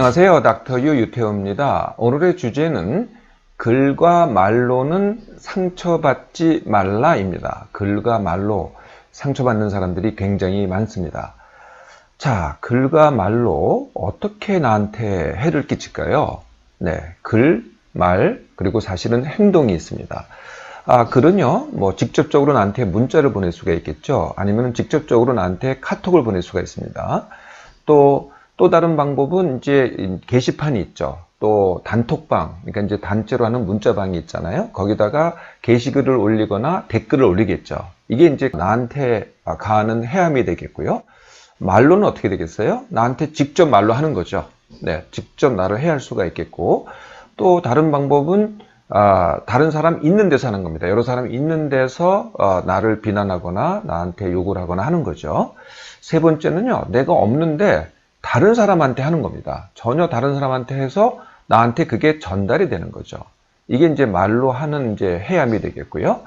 안녕하세요. 닥터 유 유태호입니다. 오늘의 주제는 글과 말로는 상처받지 말라입니다. 글과 말로 상처받는 사람들이 굉장히 많습니다. 자, 글과 말로 어떻게 나한테 해를 끼칠까요? 네, 글, 말, 그리고 사실은 행동이 있습니다. 글은요, 직접적으로 나한테 문자를 보낼 수가 있겠죠. 아니면 직접적으로 나한테 카톡을 보낼 수가 있습니다. 또 다른 방법은 이제 게시판이 있죠. 또 단톡방, 그러니까 이제 단체로 하는 문자방이 있잖아요. 거기다가 게시글을 올리거나 댓글을 올리겠죠. 이게 이제 나한테 가하는 해함이 되겠고요. 말로는 어떻게 되겠어요? 나한테 직접 말로 하는 거죠. 네, 직접 나를 해할 수가 있겠고, 또 다른 방법은 다른 사람 있는 데서 하는 겁니다. 여러 사람 있는 데서 나를 비난하거나 나한테 욕을 하거나 하는 거죠. 세 번째는요, 내가 없는데 다른 사람한테 하는 겁니다. 전혀 다른 사람한테 해서 나한테 그게 전달이 되는 거죠. 이게 이제 말로 하는 이제 해함이 되겠고요.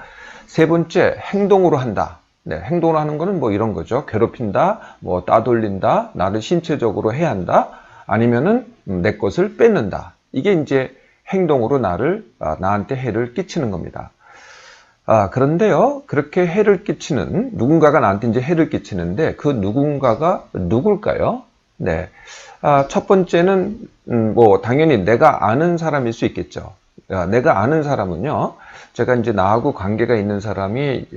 세 번째, 행동으로 한다. 네, 행동으로 하는 거는 이런 거죠. 괴롭힌다, 따돌린다, 나를 신체적으로 해한다, 아니면은 내 것을 뺏는다. 이게 이제 행동으로 나한테 해를 끼치는 겁니다. 그런데요, 그렇게 해를 끼치는, 누군가가 나한테 이제 해를 끼치는데 그 누군가가 누굴까요? 네. 첫 번째는, 당연히 내가 아는 사람일 수 있겠죠. 내가 아는 사람은요, 제가 이제 나하고 관계가 있는 사람이,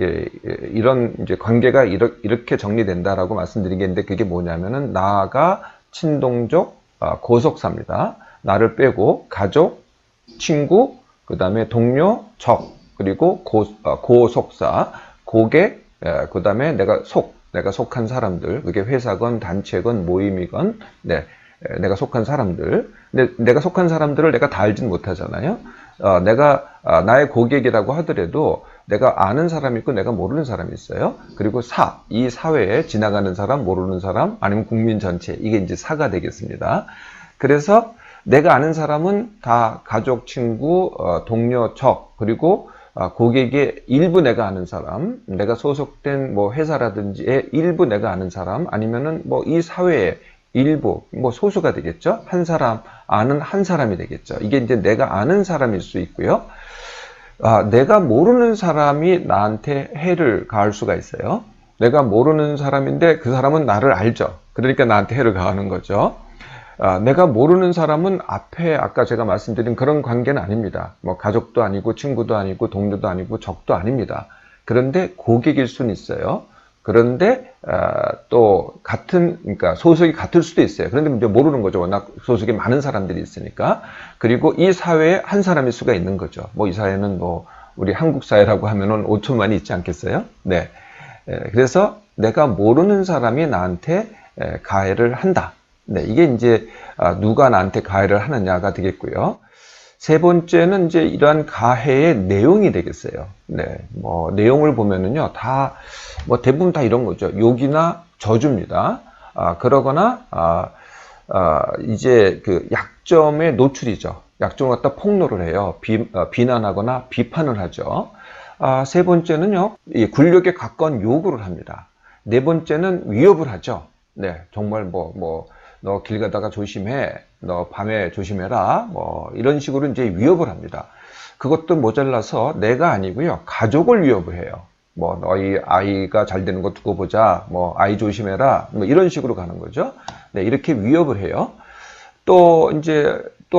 이런 이제 관계가 이렇게 정리된다라고 말씀드리겠는데, 그게 뭐냐면은, 나가 친동족, 고속사입니다. 나를 빼고, 가족, 친구, 그 다음에 동료, 적, 그리고 고속사, 고객, 그 다음에 내가 속한 사람들, 그게 회사건 단체건 모임이건, 네, 내가 속한 사람들. 근데 내가 속한 사람들을 내가 다 알지는 못하잖아요. 나의 고객이라고 하더라도 내가 아는 사람이 있고 내가 모르는 사람이 있어요. 그리고 이 사회에 지나가는 사람, 모르는 사람, 아니면 국민 전체, 이게 이제 사가 되겠습니다. 그래서 내가 아는 사람은 다 가족, 친구, 동료, 적, 그리고 고객의 일부 내가 아는 사람, 내가 소속된 회사라든지의 일부 내가 아는 사람, 아니면은 이 사회의 일부, 소수가 되겠죠. 한 사람, 아는 한 사람이 되겠죠. 이게 이제 내가 아는 사람일 수 있고요. 내가 모르는 사람이 나한테 해를 가할 수가 있어요. 내가 모르는 사람인데 그 사람은 나를 알죠. 그러니까 나한테 해를 가하는 거죠. 내가 모르는 사람은 아까 제가 말씀드린 그런 관계는 아닙니다. 가족도 아니고 친구도 아니고 동료도 아니고 적도 아닙니다. 그런데 고객일 수는 있어요. 그런데 또 그러니까 소속이 같을 수도 있어요. 그런데 이제 모르는 거죠. 워낙 소속이 많은 사람들이 있으니까. 그리고 이 사회에 한 사람일 수가 있는 거죠. 이 사회는 우리 한국 사회라고 하면은 5천만이 있지 않겠어요? 네. 그래서 내가 모르는 사람이 나한테 가해를 한다. 네, 이게 이제 누가 나한테 가해를 하느냐가 되겠고요. 세 번째는 이제 이러한 가해의 내용이 되겠어요. 네, 내용을 보면은요, 대부분 다 이런 거죠. 욕이나 저주입니다. 그러거나 이제 그 약점의 노출이죠. 약점을 갖다 폭로를 해요. 비난하거나 비판을 하죠. 세 번째는요, 굴욕에 가까운 요구를 합니다. 네 번째는 위협을 하죠. 네, 정말 너 길 가다가 조심해, 너 밤에 조심해라, 이런 식으로 이제 위협을 합니다. 그것도 모자라서 내가 아니고요, 가족을 위협을 해요. 너희 아이가 잘 되는 거 두고 보자, 아이 조심해라, 이런 식으로 가는 거죠. 네, 이렇게 위협을 해요. 또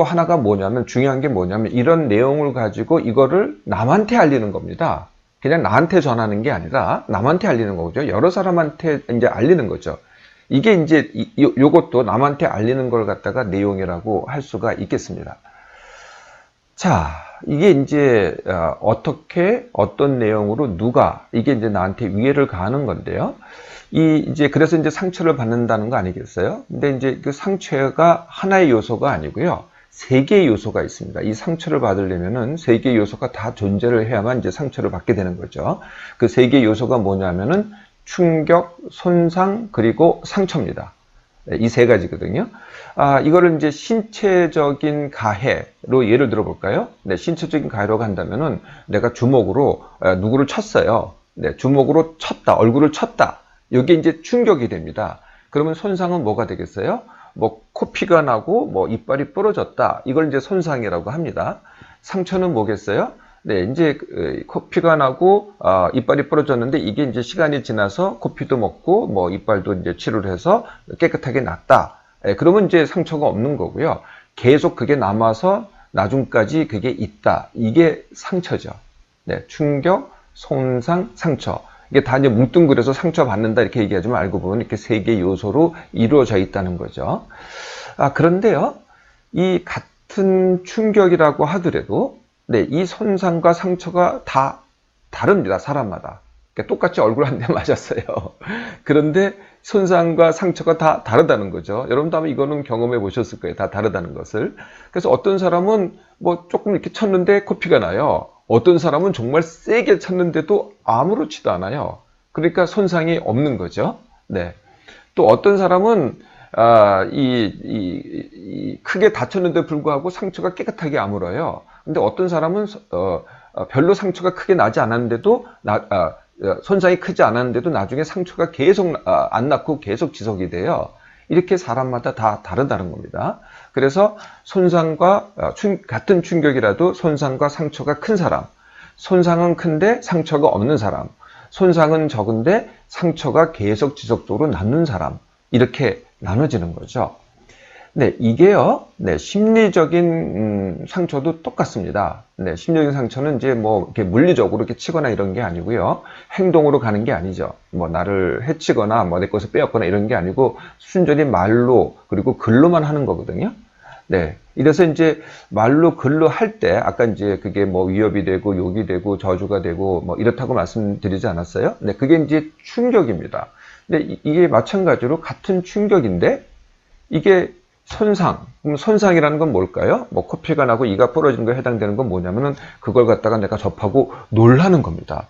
하나가 중요한 게 뭐냐면, 이런 내용을 가지고 이거를 남한테 알리는 겁니다. 그냥 나한테 전하는 게 아니라 남한테 알리는 거죠. 여러 사람한테 이제 알리는 거죠. 이게 이제 요것도 남한테 알리는 걸 갖다가 내용이라고 할 수가 있겠습니다. 자, 이게 이제 어떤 내용으로 이게 이제 나한테 위해를 가하는 건데요. 그래서 이제 상처를 받는다는 거 아니겠어요? 근데 이제 그 상처가 하나의 요소가 아니고요. 3개의 요소가 있습니다. 이 상처를 받으려면은 3개의 요소가 다 존재를 해야만 이제 상처를 받게 되는 거죠. 그 3개의 요소가 뭐냐면은 충격, 손상, 그리고 상처입니다. 이 3가지거든요. 이거를 이제 신체적인 가해로 예를 들어 볼까요? 네, 신체적인 가해로 간다면은 내가 주먹으로 누구를 쳤어요. 네, 주먹으로 쳤다, 얼굴을 쳤다. 이게 이제 충격이 됩니다. 그러면 손상은 뭐가 되겠어요? 뭐 코피가 나고 뭐 이빨이 부러졌다. 이걸 이제 손상이라고 합니다. 상처는 뭐겠어요? 네, 이제 코피가 나고 이빨이 부러졌는데 이게 이제 시간이 지나서 코피도 먹고 뭐 이빨도 이제 치료를 해서 깨끗하게 났다. 네, 그러면 이제 상처가 없는 거고요. 계속 그게 남아서 나중까지 그게 있다. 이게 상처죠. 네, 충격, 손상, 상처. 이게 다 이제 뭉뚱그려서 상처받는다 이렇게 얘기하지만 알고 보면 이렇게 세 개의 요소로 이루어져 있다는 거죠. 그런데요, 이 같은 충격이라고 하더라도 네, 이 손상과 상처가 다 다릅니다. 사람마다. 그러니까 똑같이 얼굴 한 대 맞았어요. 그런데 손상과 상처가 다 다르다는 거죠. 여러분도 아마 이거는 경험해 보셨을 거예요. 다 다르다는 것을. 그래서 어떤 사람은 뭐 조금 이렇게 쳤는데 코피가 나요. 어떤 사람은 정말 세게 쳤는데도 아무렇지도 않아요. 그러니까 손상이 없는 거죠. 네. 또 어떤 사람은 크게 다쳤는데 불구하고 상처가 깨끗하게 아물어요. 근데 어떤 사람은 별로 상처가 크게 나지 않았는데도 손상이 크지 않았는데도 나중에 상처가 계속 안 났고 계속 지속이 돼요. 이렇게 사람마다 다 다르다는 겁니다. 그래서 손상과 같은 충격이라도 손상과 상처가 큰 사람, 손상은 큰데 상처가 없는 사람, 손상은 적은데 상처가 계속 지속적으로 남는 사람, 이렇게 나눠지는 거죠. 네, 이게요, 네, 심리적인 상처도 똑같습니다. 네, 심리적인 상처는 이제 뭐 이렇게 물리적으로 이렇게 치거나 이런 게 아니고요, 행동으로 가는 게 아니죠. 뭐 나를 해치거나 뭐 내 것을 빼앗거나 이런 게 아니고 순전히 말로 그리고 글로만 하는 거거든요. 네, 이래서 이제 말로 글로 할 때 아까 이제 그게 뭐 위협이 되고 욕이 되고 저주가 되고 뭐 이렇다고 말씀드리지 않았어요? 네, 그게 이제 충격입니다. 근데 이게 마찬가지로 같은 충격인데 이게 손상, 그럼 손상이라는 건 뭘까요? 뭐 코피가 나고 이가 부러지는 거에 해당되는 건 뭐냐면은 그걸 갖다가 내가 접하고 놀라는 겁니다.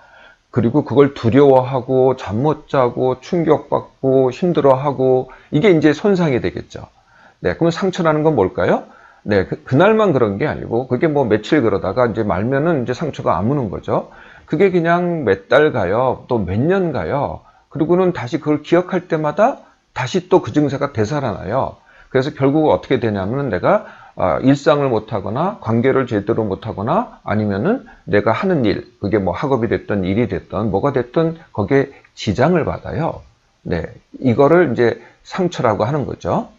그리고 그걸 두려워하고 잠 못 자고 충격받고 힘들어하고 이게 이제 손상이 되겠죠. 네, 그럼 상처라는 건 뭘까요? 네, 그날만 그런 게 아니고 그게 뭐 며칠 그러다가 이제 말면은 이제 상처가 아무는 거죠. 그게 그냥 몇 달 가요, 또 몇 년 가요. 그리고는 다시 그걸 기억할 때마다 다시 또 그 증세가 되살아나요. 그래서 결국 어떻게 되냐면은 내가 일상을 못하거나 관계를 제대로 못하거나 아니면은 내가 하는 일, 그게 뭐 학업이 됐든 일이 됐든 뭐가 됐든 거기에 지장을 받아요. 네, 이거를 이제 상처라고 하는 거죠.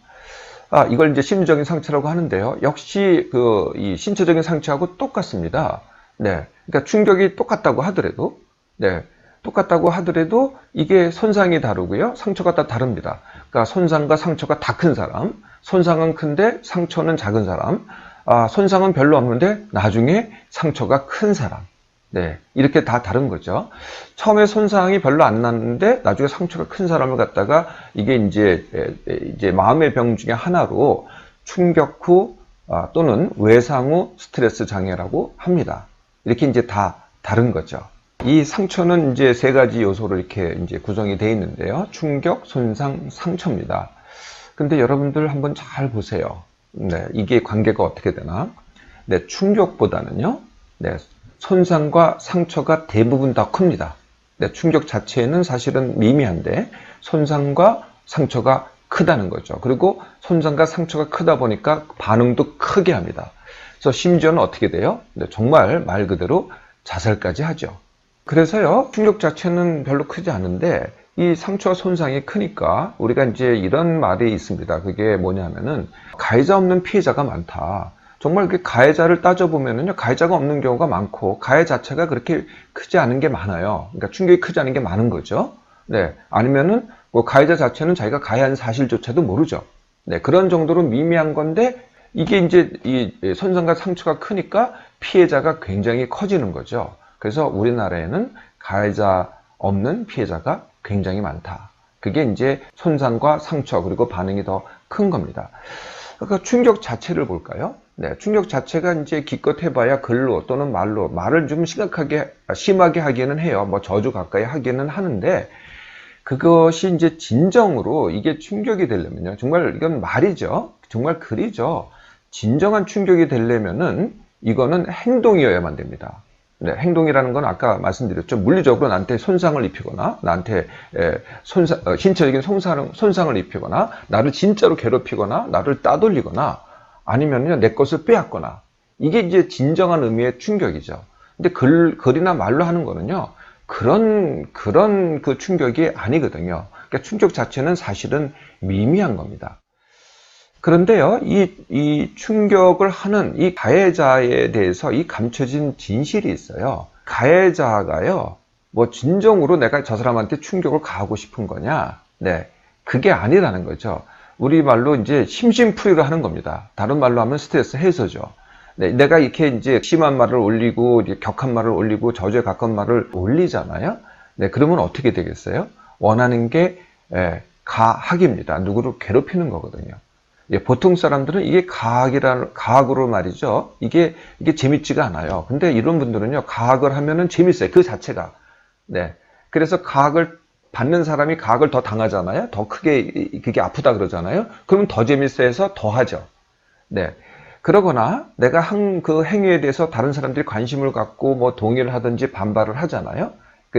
이걸 이제 심리적인 상처라고 하는데요. 역시 이 신체적인 상처하고 똑같습니다. 네, 그러니까 충격이 똑같다고 하더라도, 네, 똑같다고 하더라도 이게 손상이 다르고요. 상처가 다 다릅니다. 그러니까 손상과 상처가 다 큰 사람, 손상은 큰데 상처는 작은 사람, 손상은 별로 없는데 나중에 상처가 큰 사람. 네, 이렇게 다 다른 거죠. 처음에 손상이 별로 안 났는데 나중에 상처가 큰 사람을 갖다가 이게 이제 마음의 병 중에 하나로 충격 후 또는 외상 후 스트레스 장애라고 합니다. 이렇게 이제 다 다른 거죠. 이 상처는 이제 세 가지 요소로 이렇게 이제 구성이 되어 있는데요. 충격, 손상, 상처입니다. 근데 여러분들 한번 잘 보세요. 네, 이게 관계가 어떻게 되나? 네, 충격보다는요. 네, 손상과 상처가 대부분 다 큽니다. 네, 충격 자체는 사실은 미미한데 손상과 상처가 크다는 거죠. 그리고 손상과 상처가 크다 보니까 반응도 크게 합니다. 그래서 심지어는 어떻게 돼요? 네, 정말 말 그대로 자살까지 하죠. 그래서요, 충격 자체는 별로 크지 않은데 이 상처와 손상이 크니까 우리가 이제 이런 말이 있습니다. 그게 뭐냐면은 가해자 없는 피해자가 많다. 정말 그 가해자를 따져보면은요, 가해자가 없는 경우가 많고 가해 자체가 그렇게 크지 않은 게 많아요. 그러니까 충격이 크지 않은 게 많은 거죠. 네, 아니면은 뭐 가해자 자체는 자기가 가해한 사실조차도 모르죠. 네, 그런 정도로 미미한 건데 이게 이제 이 손상과 상처가 크니까 피해자가 굉장히 커지는 거죠. 그래서 우리나라에는 가해자 없는 피해자가 굉장히 많다. 그게 이제 손상과 상처 그리고 반응이 더 큰 겁니다. 그러니까 충격 자체를 볼까요? 네, 충격 자체가 이제 기껏 해봐야 글로 또는 말로 말을 좀 심하게 하기는 해요. 뭐 저주 가까이 하기는 하는데 그것이 이제 진정으로 이게 충격이 되려면요. 정말 이건 말이죠. 정말 글이죠. 진정한 충격이 되려면은 이거는 행동이어야만 됩니다. 네, 행동이라는 건 아까 말씀드렸죠. 물리적으로 나한테 손상을 입히거나, 나한테 신체적인 손상을 입히거나, 나를 진짜로 괴롭히거나, 나를 따돌리거나, 아니면요, 내 것을 빼앗거나. 이게 이제 진정한 의미의 충격이죠. 근데 글이나 말로 하는 거는요, 그런 그 충격이 아니거든요. 그러니까 충격 자체는 사실은 미미한 겁니다. 그런데요, 이 충격을 하는 이 가해자에 대해서 이 감춰진 진실이 있어요. 가해자가요, 뭐 진정으로 내가 저 사람한테 충격을 가하고 싶은 거냐? 네, 그게 아니라는 거죠. 우리말로 이제 심심풀이를 하는 겁니다. 다른 말로 하면 스트레스 해소죠. 네, 내가 이렇게 이제 심한 말을 올리고, 이제 격한 말을 올리고, 저주에 가까운 말을 올리잖아요. 네, 그러면 어떻게 되겠어요? 원하는 게 가학입니다. 누구를 괴롭히는 거거든요. 예, 보통 사람들은 이게 가학으로 말이죠. 이게 재밌지가 않아요. 근데 이런 분들은요, 가학을 하면은 재밌어요. 그 자체가. 네. 그래서 가학을 받는 사람이 가학을 더 당하잖아요. 더 크게, 그게 아프다 그러잖아요. 그러면 더 재밌어 해서 더 하죠. 네. 그러거나 내가 한 그 행위에 대해서 다른 사람들이 관심을 갖고 뭐 동의를 하든지 반발을 하잖아요.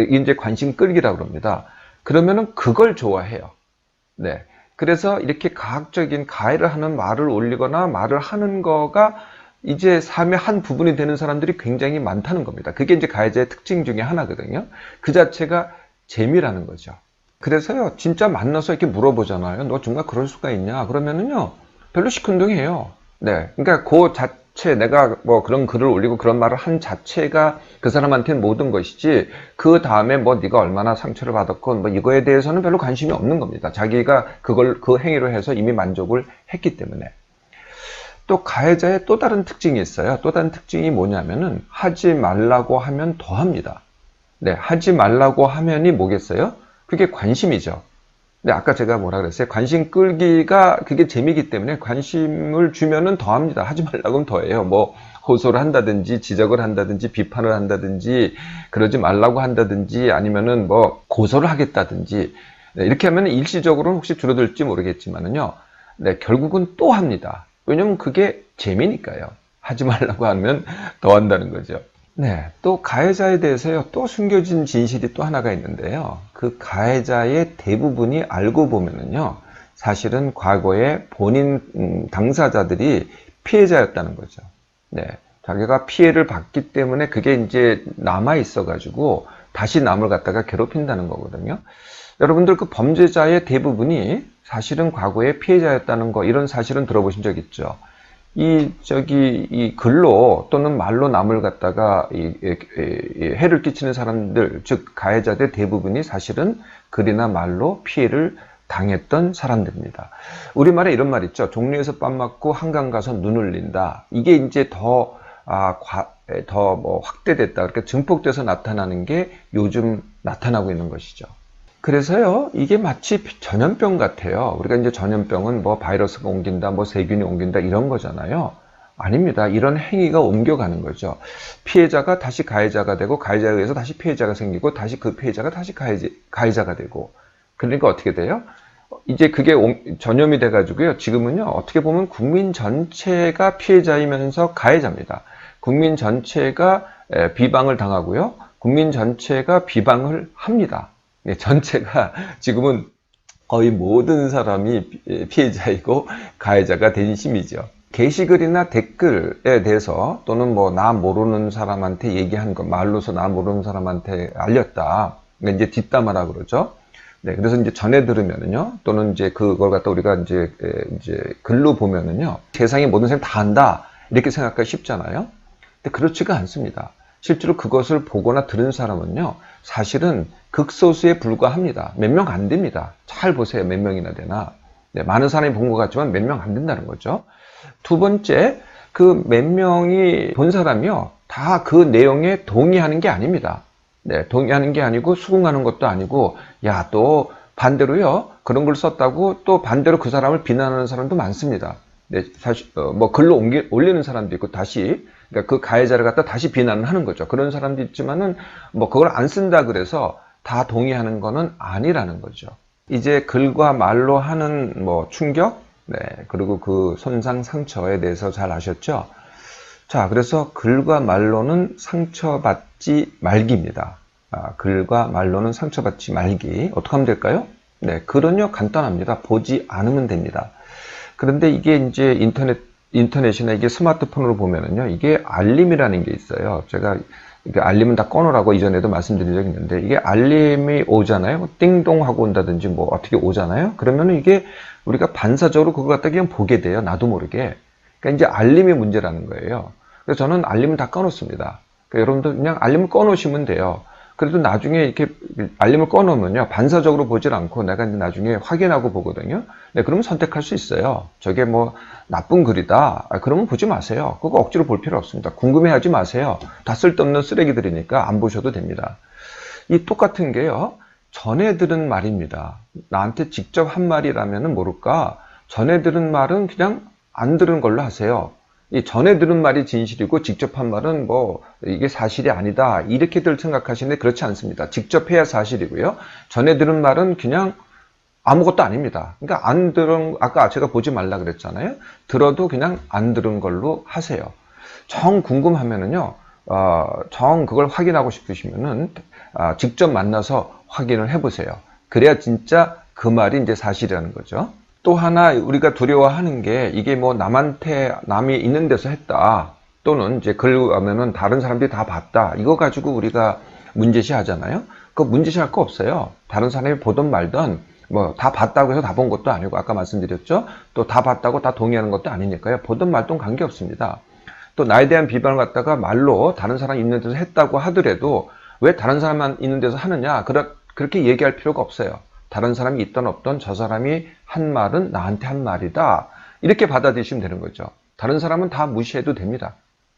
이제 관심 끌기라고 그럽니다. 그러면은 그걸 좋아해요. 네. 그래서 이렇게 가학적인 가해를 하는 말을 올리거나 말을 하는 거가 이제 삶의 한 부분이 되는 사람들이 굉장히 많다는 겁니다. 그게 이제 가해자의 특징 중에 하나거든요. 그 자체가 재미라는 거죠. 그래서요, 진짜 만나서 이렇게 물어보잖아요. 너 정말 그럴 수가 있냐? 그러면은요, 별로 시큰둥해요. 네. 그러니까 그 자체, 내가 뭐 그런 글을 올리고 그런 말을 한 자체가 그 사람한테는 모든 것이지, 그 다음에 뭐 네가 얼마나 상처를 받았건 뭐 이거에 대해서는 별로 관심이 없는 겁니다. 자기가 그 행위로 해서 이미 만족을 했기 때문에. 또 가해자의 또 다른 특징이 있어요. 또 다른 특징이 뭐냐면은 하지 말라고 하면 더 합니다. 네. 하지 말라고 하면이 뭐겠어요? 그게 관심이죠. 근데 아까 제가 뭐라 그랬어요? 관심 끌기가 그게 재미기 때문에 관심을 주면은 더 합니다. 하지 말라고 하면 더 해요. 뭐 호소를 한다든지 지적을 한다든지 비판을 한다든지 그러지 말라고 한다든지 아니면은 뭐 고소를 하겠다든지 네, 이렇게 하면 일시적으로는 혹시 줄어들지 모르겠지만은요. 네, 결국은 또 합니다. 왜냐면 그게 재미니까요. 하지 말라고 하면 더 한다는 거죠. 네, 또 가해자에 대해서요, 또 숨겨진 진실이 또 하나가 있는데요. 그 가해자의 대부분이 알고 보면은요, 사실은 과거에 본인 당사자들이 피해자였다는 거죠. 네, 자기가 피해를 받기 때문에 그게 이제 남아 있어가지고 다시 남을 갖다가 괴롭힌다는 거거든요. 여러분들 그 범죄자의 대부분이 사실은 과거에 피해자였다는 거, 이런 사실은 들어보신 적 있죠? 이 글로 또는 말로 남을 갖다가 해를 끼치는 사람들, 즉 가해자들 대부분이 사실은 글이나 말로 피해를 당했던 사람들입니다. 우리말에 이런 말 있죠. 종로에서 밥 맞고 한강 가서 눈 흘린다. 이게 이제 더 확대됐다. 그러니까 증폭돼서 나타나는 게 요즘 나타나고 있는 것이죠. 그래서요, 이게 마치 전염병 같아요. 우리가 이제 전염병은 뭐 바이러스가 옮긴다, 뭐 세균이 옮긴다, 이런 거잖아요. 아닙니다. 이런 행위가 옮겨가는 거죠. 피해자가 다시 가해자가 되고, 가해자에 의해서 다시 피해자가 생기고, 다시 그 피해자가 다시 가해자가 되고. 그러니까 어떻게 돼요? 이제 그게 전염이 돼가지고요. 지금은요, 어떻게 보면 국민 전체가 피해자이면서 가해자입니다. 국민 전체가 비방을 당하고요. 국민 전체가 비방을 합니다. 네, 전체가 지금은 거의 모든 사람이 피해자이고 가해자가 된 셈이죠. 게시글이나 댓글에 대해서 또는 뭐 나 모르는 사람한테 얘기한 거, 말로서 나 모르는 사람한테 알렸다. 그러니까 이제 뒷담화라 그러죠. 네, 그래서 이제 전해 들으면은요, 또는 이제 그걸 갖다 우리가 이제 글로 보면은요, 세상의 모든 사람이 다 안다 이렇게 생각하기 쉽잖아요. 근데 그렇지가 않습니다. 실제로 그것을 보거나 들은 사람은요, 사실은 극소수에 불과합니다. 몇 명 안 됩니다. 잘 보세요. 몇 명이나 되나. 네, 많은 사람이 본 것 같지만 몇 명 안 된다는 거죠. 두 번째, 그 몇 명이 본 사람이요, 다 그 내용에 동의하는 게 아닙니다. 네, 동의하는 게 아니고 수긍하는 것도 아니고, 야, 또 반대로요, 그런 걸 썼다고 또 반대로 그 사람을 비난하는 사람도 많습니다. 네, 사실 뭐 글로 올리는 사람도 있고 다시 그러니까 그 가해자를 갖다 다시 비난을 하는 거죠. 그런 사람도 있지만은 뭐 그걸 안 쓴다 그래서 다 동의하는 거는 아니라는 거죠. 이제 글과 말로 하는 뭐 충격, 네, 그리고 그 손상 상처에 대해서 잘 아셨죠? 자, 그래서 글과 말로는 상처받지 말기입니다. 글과 말로는 상처받지 말기. 어떻게 하면 될까요? 네, 글은요, 간단합니다. 보지 않으면 됩니다. 그런데 이게 이제 인터넷이나 이게 스마트폰으로 보면은요, 이게 알림이라는 게 있어요. 제가 이게 알림은 다 꺼놓으라고 이전에도 말씀드린 적이 있는데, 이게 알림이 오잖아요. 띵동 하고 온다든지 뭐 어떻게 오잖아요. 그러면은 이게 우리가 반사적으로 그거 갖다 그냥 보게 돼요. 나도 모르게. 그러니까 이제 알림이 문제라는 거예요. 그래서 저는 알림을 다 꺼놓습니다. 그러니까 여러분도 그냥 알림을 꺼놓으시면 돼요. 그래도 나중에 이렇게 알림을 꺼놓으면요, 반사적으로 보질 않고 내가 이제 나중에 확인하고 보거든요. 네, 그러면 선택할 수 있어요. 저게 뭐 나쁜 글이다. 그러면 보지 마세요. 그거 억지로 볼 필요 없습니다. 궁금해하지 마세요. 다 쓸데없는 쓰레기들이니까 안 보셔도 됩니다. 이 똑같은 게요, 전에 들은 말입니다. 나한테 직접 한 말이라면 모를까? 전에 들은 말은 그냥 안 들은 걸로 하세요. 이 전에 들은 말이 진실이고 직접 한 말은 뭐 이게 사실이 아니다 이렇게들 생각하시는데 그렇지 않습니다. 직접 해야 사실이고요. 전에 들은 말은 그냥 아무것도 아닙니다. 그러니까 안 들은, 아까 제가 보지 말라 그랬잖아요. 들어도 그냥 안 들은 걸로 하세요. 정 궁금하면은요, 정 그걸 확인하고 싶으시면은 직접 만나서 확인을 해보세요. 그래야 진짜 그 말이 이제 사실이라는 거죠. 또 하나 우리가 두려워하는 게 이게 뭐 남이 있는 데서 했다. 또는 이제 글 하면은 다른 사람들이 다 봤다. 이거 가지고 우리가 문제시 하잖아요. 그거 문제시 할 거 없어요. 다른 사람이 보든 말든 뭐 다 봤다고 해서 다 본 것도 아니고 아까 말씀드렸죠. 또 다 봤다고 다 동의하는 것도 아니니까요. 보든 말든 관계없습니다. 또 나에 대한 비판을 갖다가 말로 다른 사람이 있는 데서 했다고 하더라도 왜 다른 사람만 있는 데서 하느냐. 그렇게 얘기할 필요가 없어요. 다른 사람이 있던 없던 저 사람이 한 말은 나한테 한 말이다. 이렇게 받아들이시면 되는 거죠. 다른 사람은 다 무시해도 됩니다.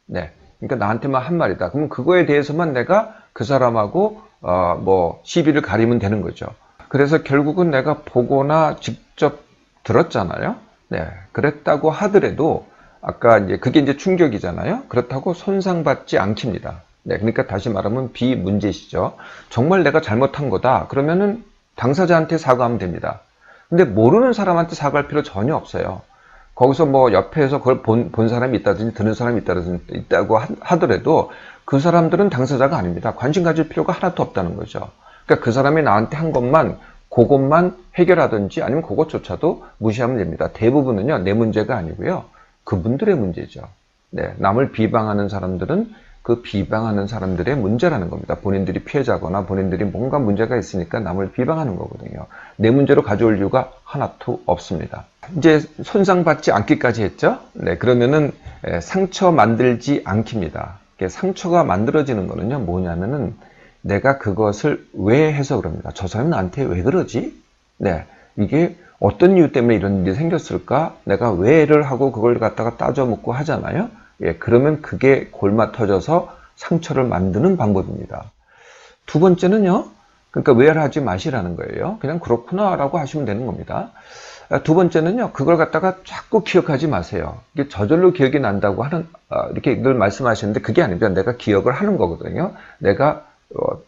네. 그러니까 나한테만 한 말이다. 그러면 그거에 대해서만 내가 그 사람하고 뭐 시비를 가리면 되는 거죠. 그래서 결국은 내가 보거나 직접 들었잖아요. 네. 그랬다고 하더라도 아까 이제 그게 이제 충격이잖아요. 그렇다고 손상받지 않습니다. 네. 그러니까 다시 말하면 비문제시죠. 정말 내가 잘못한 거다. 그러면은 당사자한테 사과하면 됩니다. 근데 모르는 사람한테 사과할 필요 전혀 없어요. 거기서 뭐 옆에서 그걸 본 사람이 있다든지 들은 사람이 있다고 하더라도 그 사람들은 당사자가 아닙니다. 관심 가질 필요가 하나도 없다는 거죠. 그러니까 그 사람이 나한테 한 것만 그것만 해결하든지 아니면 그것조차도 무시하면 됩니다. 대부분은요, 내 문제가 아니고요, 그분들의 문제죠. 네, 남을 비방하는 사람들은 그 비방하는 사람들의 문제라는 겁니다. 본인들이 피해자거나 본인들이 뭔가 문제가 있으니까 남을 비방하는 거거든요. 내 문제로 가져올 이유가 하나도 없습니다. 이제 손상받지 않기까지 했죠? 네, 그러면은 상처 만들지 않기입니다. 상처가 만들어지는 거는요, 뭐냐면은 내가 그것을 왜 해서 그럽니다. 저 사람이 나한테 왜 그러지? 네, 이게 어떤 이유 때문에 이런 일이 생겼을까? 내가 왜를 하고 그걸 갖다가 따져 묻고 하잖아요. 예, 그러면 그게 골마 터져서 상처를 만드는 방법입니다. 두 번째는요, 그러니까 왜를 하지 마시라는 거예요. 그냥 그렇구나라고 하시면 되는 겁니다. 두 번째는요, 그걸 갖다가 자꾸 기억하지 마세요. 이게 저절로 기억이 난다고 하는, 이렇게 늘 말씀하시는데 그게 아닙니다. 내가 기억을 하는 거거든요. 내가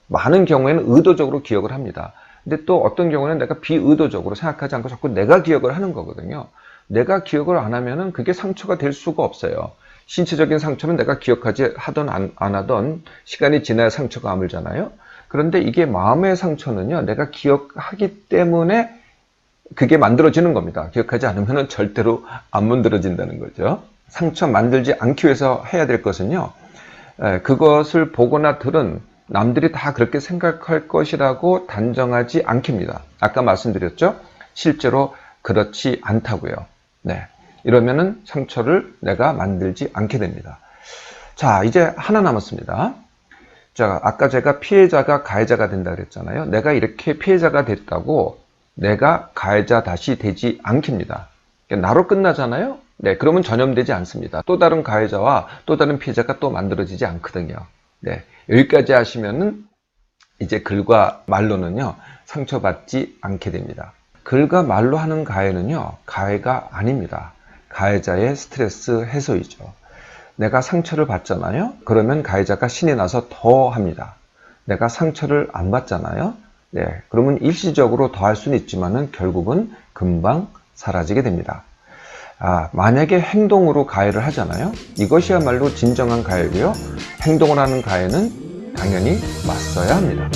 많은 경우에는 의도적으로 기억을 합니다. 근데 또 어떤 경우는 내가 비의도적으로 생각하지 않고 자꾸 내가 기억을 하는 거거든요. 내가 기억을 안 하면은 그게 상처가 될 수가 없어요. 신체적인 상처는 내가 기억하지 하던 안 하던 시간이 지나야 상처가 아물잖아요. 그런데 이게 마음의 상처는요, 내가 기억하기 때문에 그게 만들어지는 겁니다. 기억하지 않으면 절대로 안 만들어진다는 거죠. 상처 만들지 않기 위해서 해야 될 것은요, 그것을 보거나 들은 남들이 다 그렇게 생각할 것이라고 단정하지 않습니다. 아까 말씀드렸죠? 실제로 그렇지 않다고요. 네. 이러면은 상처를 내가 만들지 않게 됩니다. 자, 이제 하나 남았습니다. 자, 아까 제가 피해자가 가해자가 된다 그랬잖아요. 내가 이렇게 피해자가 됐다고 내가 가해자 다시 되지 않습니다. 나로 끝나잖아요. 네, 그러면 전염되지 않습니다. 또 다른 가해자와 또 다른 피해자가 또 만들어지지 않거든요. 네, 여기까지 하시면은 이제 글과 말로는요, 상처받지 않게 됩니다. 글과 말로 하는 가해는요, 가해가 아닙니다. 가해자의 스트레스 해소이죠. 내가 상처를 받잖아요. 그러면 가해자가 신이 나서 더 합니다. 내가 상처를 안 받잖아요. 네, 그러면 일시적으로 더 할 수는 있지만은 결국은 금방 사라지게 됩니다. 만약에 행동으로 가해를 하잖아요. 이것이야말로 진정한 가해고요. 행동을 하는 가해는 당연히 맞서야 합니다.